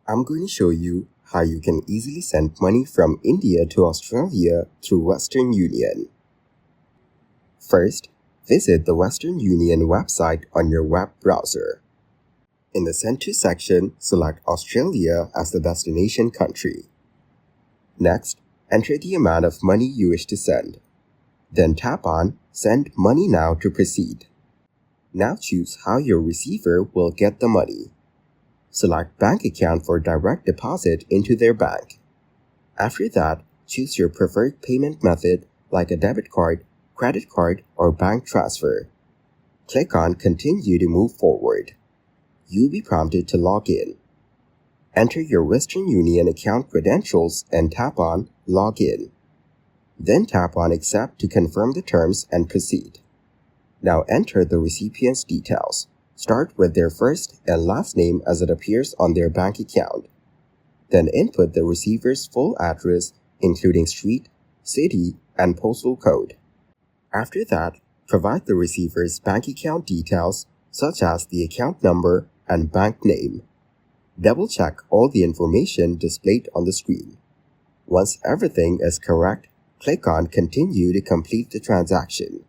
I'm going to show you how you can easily send money from India to Australia through Western Union. First, visit the Western Union website on your web browser. In the Send To section, select Australia as the destination country. Next, enter the amount of money you wish to send. Then tap on Send Money Now to proceed. Now choose how your receiver will get the money. Select Bank Account for direct deposit into their bank. After that, choose your preferred payment method like a debit card, credit card, or bank transfer. Click on Continue to move forward. You'll be prompted to log in. Enter your Western Union account credentials and tap on Log In. Then tap on Accept to confirm the terms and proceed. Now enter the recipient's details. Start with their first and last name as it appears on their bank account. Then input the receiver's full address, including street, city, and postal code. After that, provide the receiver's bank account details, such as the account number and bank name. Double-check all the information displayed on the screen. Once everything is correct, click on Continue to complete the transaction.